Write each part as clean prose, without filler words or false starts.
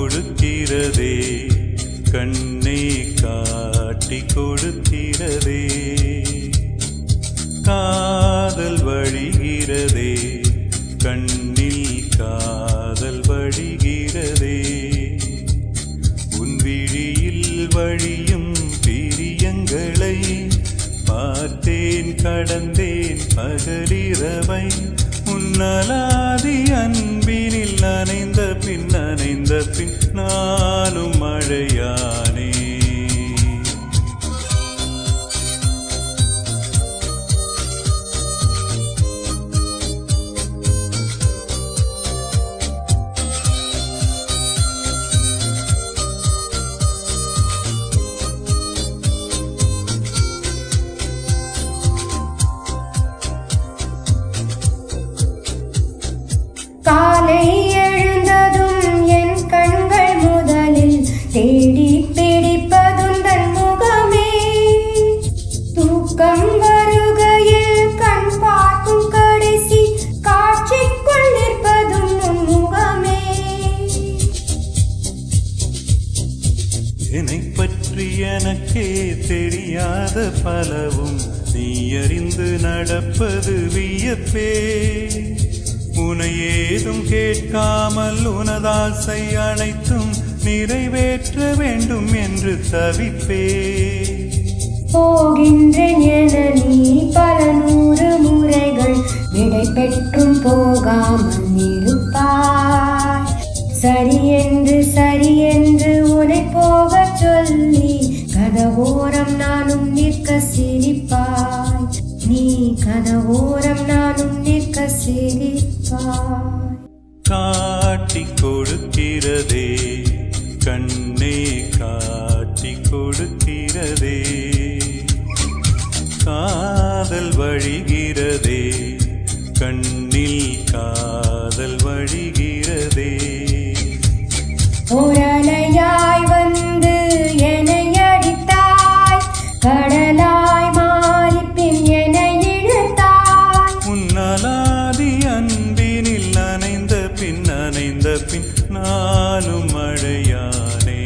கொடுக்கிறதே கண்ணே காட்டி கொடுக்கிறதே காதல் வழிகிறதே கண்ணில் காதல் வழிகிறதே உன் விழியில் வழியும் பிரியங்களை பார்த்தேன் கடந்தேன் பகலிரவை உன்னலாதி அன்பினில் நனைந்த பின் நானும் மழையானே காலை எழுந்ததும் என் கண்கள் முதலில் தேடி பிடிப்பதும் தன் முகமே தூக்கம் வருகையில் கண் பார்க்கும் கடைசி காட்சிக்குள் நிற்பதும் உன் முகமே என்னை பற்றி எனக்கே தெரியாத பலவும் நீ அறிந்து நடப்பது வியப்பே உனை ஏதும் கேட்காமல் உனதாசை அனைத்தும் நிறைவேற்ற வேண்டும் என்று தவிப்பே போகின்றேன் என நீ பல 100 முறைகள் விடை பெற்றும் போகாமல் இருப்பாய் சரி என்று உன்னை போகச் சொல்லி கதவோரம் நானும் நிற்க சிரிப்பாய் நீ கதவோரம் நானும் நிற்க சிரிப்பாய் காட்டி கொடுக்கிறதே கண்ணே காட்டி கொடுக்கிறதே காதல் வழிகிறதே கண்ணில் காதல் வழிகிறதே ஓரலையாய் வந்து என்னை அடித்தாய் கடலாய் மாறி பின் என்னை இழுத்தாய் உன்னலாதி அன்பினில் நனைந்த பின் நானும் மழையானே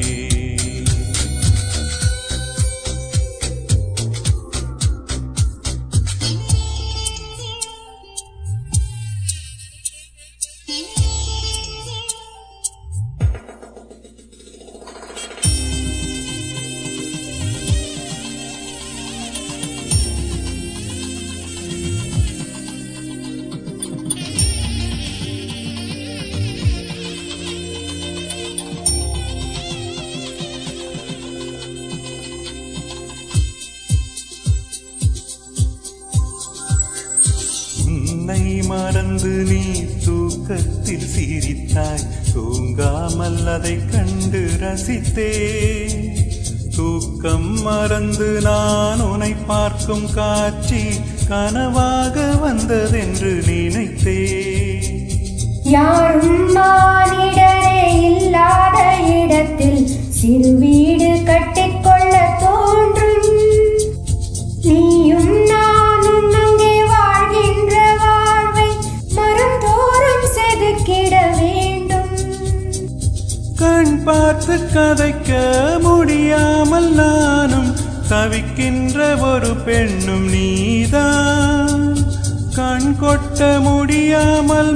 உன்னை மறந்து நீ தூக்கத்தில் சிரித்தாய் தூங்காமல் அதை கண்டு ரசித்தே தூக்கம் மறந்து நான் உன்னை பார்க்கும் காட்சி கனவாக வந்ததென்று நினைத்தே யாரும் மானிடரே இல்லாத இடத்தில் சிறு வீடு கட்டிக்கொள்ள தோன்றும் நீயும் நானும் அங்கே வாழ்கின்ற வாழ்வை மரம் தோறும் செதுக்கிட வேண்டும் கண் பார்த்து கதைக்க முடியாமல் நானும் தவிக்கின்ற ஒரு பெண்ணும் நீதான் கண் கொட்ட முடியாமல்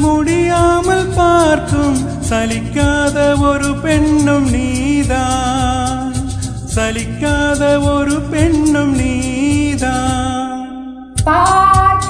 பார்க்கும் சலிக்காத ஒரு பெண்ணும் நீதான் சலிக்காத ஒரு பெண்ணும் நீதான் பார்த்த